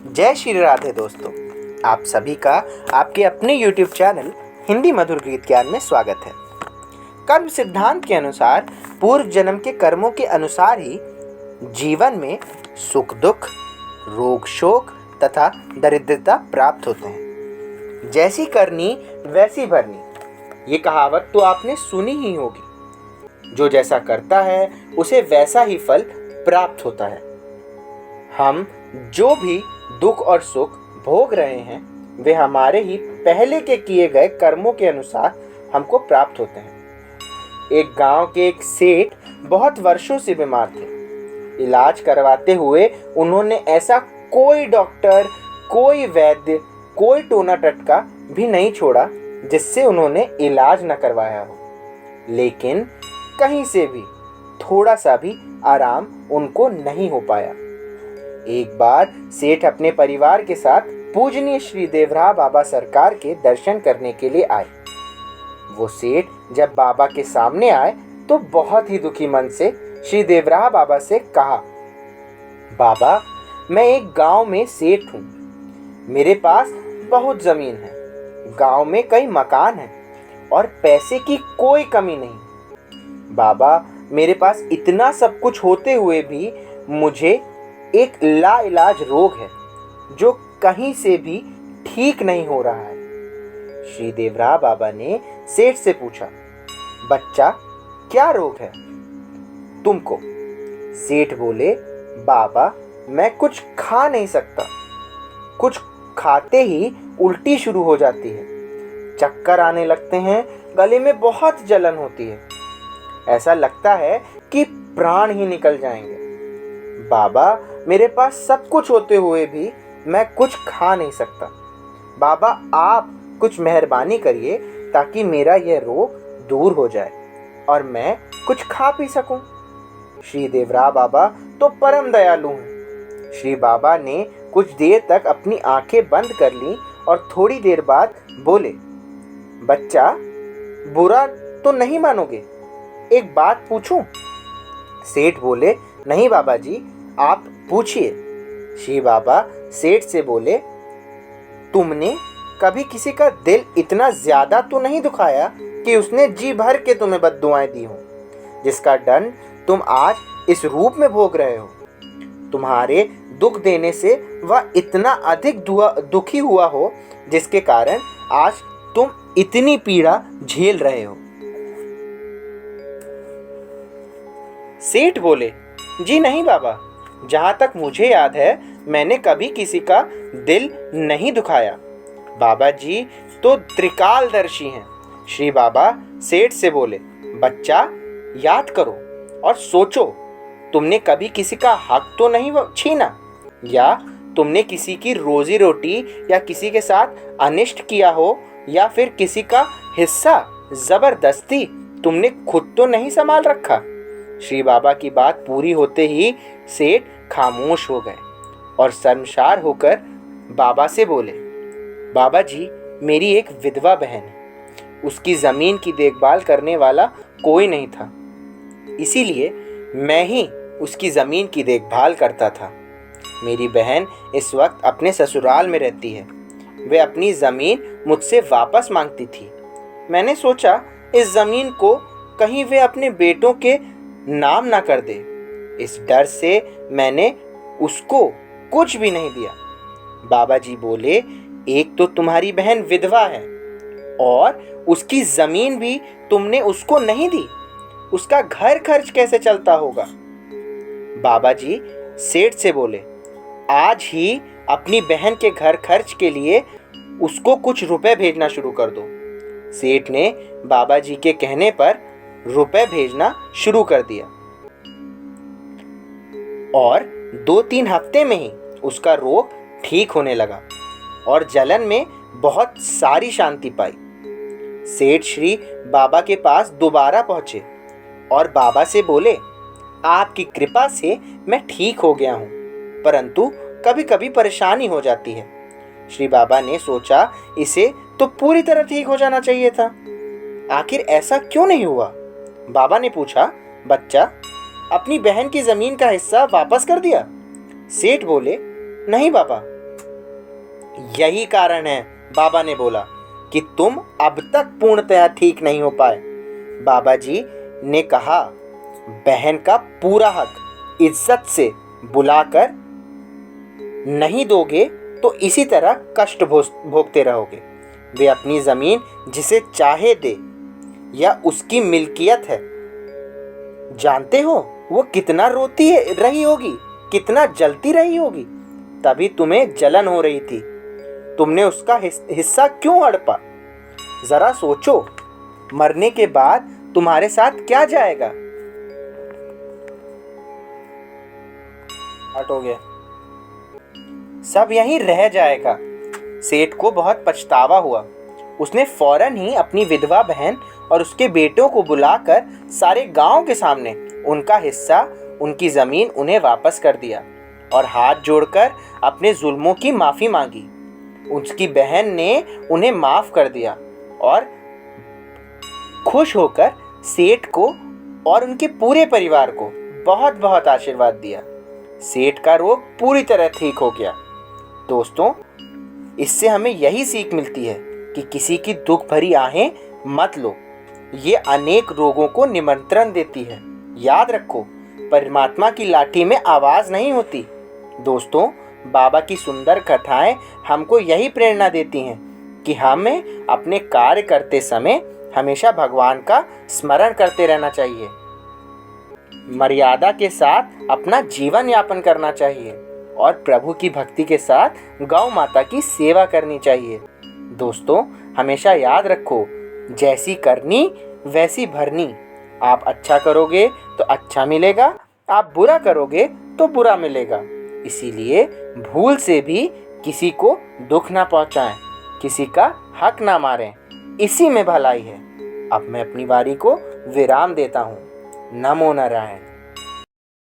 जय श्री राधे दोस्तों, आप सभी का आपके अपने YouTube चैनल हिंदी मधुर गीत ज्ञान में स्वागत है। कर्म सिद्धांत के अनुसार पूर्व जन्म के कर्मों के अनुसार ही जीवन में सुख दुख, रोग शोक तथा दरिद्रता प्राप्त होते हैं। जैसी करनी वैसी भरनी, ये कहावत तो आपने सुनी ही होगी। जो जैसा करता है उसे वैसा ही फल प्राप्त होता है। हम जो भी दुख और सुख भोग रहे हैं वे हमारे ही पहले के किए गए कर्मों के अनुसार हमको प्राप्त होते हैं। एक गांव के एक सेठ बहुत वर्षों से बीमार थे। इलाज करवाते हुए उन्होंने ऐसा कोई डॉक्टर, कोई वैद्य, कोई टोना टटका भी नहीं छोड़ा जिससे उन्होंने इलाज न करवाया हो, लेकिन कहीं से भी थोड़ा सा भी आराम उनको नहीं हो पाया। एक बार सेठ अपने परिवार के साथ पूजनीय श्री देवराह बाबा सरकार के दर्शन करने के लिए आए। वो सेठ जब बाबा के सामने आए तो बहुत ही दुखी मन से श्री देवराह बाबा से कहा, बाबा, मैं एक गांव में सेठ हूँ। मेरे पास बहुत जमीन है, गांव में कई मकान हैं और पैसे की कोई कमी नहीं। बाबा, मेरे पास इतना सब कुछ होते हुए भी मुझे एक लाइलाज रोग है जो कहीं से भी ठीक नहीं हो रहा है। श्री देवराह बाबा ने सेठ से पूछा, बच्चा, क्या रोग है तुमको? सेठ बोले, बाबा, मैं कुछ खा नहीं सकता। कुछ खाते ही उल्टी शुरू हो जाती है, चक्कर आने लगते हैं, गले में बहुत जलन होती है, ऐसा लगता है कि प्राण ही निकल जाएंगे। बाबा, मेरे पास सब कुछ होते हुए भी मैं कुछ खा नहीं सकता। बाबा, आप कुछ मेहरबानी करिए ताकि मेरा यह रोग दूर हो जाए और मैं कुछ खा पी सकूं। श्री देवराह बाबा तो परम दयालु हैं। श्री बाबा ने कुछ देर तक अपनी आंखें बंद कर लीं और थोड़ी देर बाद बोले, बच्चा, बुरा तो नहीं मानोगे, एक बात पूछूं? सेठ बोले, नहीं बाबा जी, आप पूछिए। श्री बाबा सेठ से बोले, तुमने कभी किसी का दिल इतना ज्यादा तो नहीं दुखाया कि उसने जी भर के तुम्हें बद्दुआएं दी हो, जिसका दंड तुम आज इस रूप में भोग रहे हो। तुम्हारे दुख देने से वह इतना अधिक दुखी हुआ हो जिसके कारण आज तुम इतनी पीड़ा झेल रहे हो। सेठ बोले, जी नहीं बाबा, जहां तक मुझे याद है मैंने कभी किसी का दिल नहीं दुखाया। बाबा जी तो त्रिकालदर्शी हैं। श्री बाबा सेठ से बोले, बच्चा, याद करो और सोचो, तुमने कभी किसी का हक तो नहीं छीना, या तुमने किसी की रोजी रोटी या किसी के साथ अनिष्ट किया हो, या फिर किसी का हिस्सा जबरदस्ती तुमने खुद तो नहीं संभाल रखा। श्री बाबा की बात पूरी होते ही सेठ खामोश हो गए और शर्मसार होकर बाबा से बोले, बाबा जी, मेरी एक विधवा बहन है। उसकी ज़मीन की देखभाल करने वाला कोई नहीं था, इसीलिए मैं ही उसकी ज़मीन की देखभाल करता था। मेरी बहन इस वक्त अपने ससुराल में रहती है। वे अपनी ज़मीन मुझसे वापस मांगती थी। मैंने सोचा इस ज़मीन को कहीं वे अपने बेटों के नाम ना कर दे। इस डर से मैंने उसको कुछ भी नहीं दिया। बाबा जी बोले, एक तो तुम्हारी बहन विधवा है और उसकी जमीन भी तुमने उसको नहीं दी, उसका घर खर्च कैसे चलता होगा? बाबा जी सेठ से बोले, आज ही अपनी बहन के घर खर्च के लिए उसको कुछ रुपए भेजना शुरू कर दो। सेठ ने बाबा जी के कहने पर रुपए भेजना शुरू कर दिया और 2-3 हफ्ते में ही उसका रोग ठीक होने लगा और जलन में बहुत सारी शांति पाई। सेठ श्री बाबा के पास दोबारा पहुंचे और बाबा से बोले, आपकी कृपा से मैं ठीक हो गया हूं, परंतु कभी कभी परेशानी हो जाती है। श्री बाबा ने सोचा इसे तो पूरी तरह ठीक हो जाना चाहिए था, आखिर ऐसा क्यों नहीं हुआ? बाबा ने पूछा, बच्चा, अपनी बहन की जमीन का हिस्सा वापस कर दिया? सेठ बोले, नहीं बाबा, यही कारण है, बाबा ने बोला, कि तुम अब तक पूर्णतया ठीक नहीं हो पाए। बाबा जी ने कहा, बहन का पूरा हक इज्जत से बुलाकर नहीं दोगे तो इसी तरह कष्ट भोगते रहोगे। वे अपनी ज़मीन जिसे चाहे दे या उसकी मिल्कियत है, जानते हो वो कितना रोती रही होगी, कितना जलती रही होगी। तभी तुम्हें जलन हो रही थी, तुमने उसका हिस्सा क्यों हड़पा? जरा सोचो, मरने के बाद तुम्हारे साथ क्या जाएगा? हट हो गया, सब यहीं रह जाएगा। सेठ को बहुत पछतावा हुआ। उसने फौरन ही अपनी विधवा बहन और उसके बेटों को बुलाकर सारे गांव के सामने उनका हिस्सा, उनकी ज़मीन उन्हें वापस कर दिया और हाथ जोड़कर अपने जुल्मों की माफ़ी मांगी। उसकी बहन ने उन्हें माफ़ कर दिया और खुश होकर सेठ को और उनके पूरे परिवार को बहुत बहुत आशीर्वाद दिया। सेठ का रोग पूरी तरह ठीक हो गया। दोस्तों, इससे हमें यही सीख मिलती है कि किसी की दुख भरी आहें मत लो, ये अनेक रोगों को निमंत्रण देती है। याद रखो, परमात्मा की लाठी में आवाज़ नहीं होती। दोस्तों, बाबा की सुंदर कथाएं हमको यही प्रेरणा देती हैं कि हमें अपने कार्य करते समय हमेशा भगवान का स्मरण करते रहना चाहिए, मर्यादा के साथ अपना जीवन यापन करना चाहिए और प्रभु की भक्ति के साथ गौ माता की सेवा करनी चाहिए। दोस्तों, हमेशा याद रखो, जैसी करनी वैसी भरनी। आप अच्छा करोगे तो अच्छा मिलेगा, आप बुरा करोगे तो बुरा मिलेगा। इसीलिए भूल से भी किसी को दुख ना पहुंचाएं, किसी का हक ना मारें, इसी में भलाई है। अब मैं अपनी वारी को विराम देता हूँ। नमो नारायण।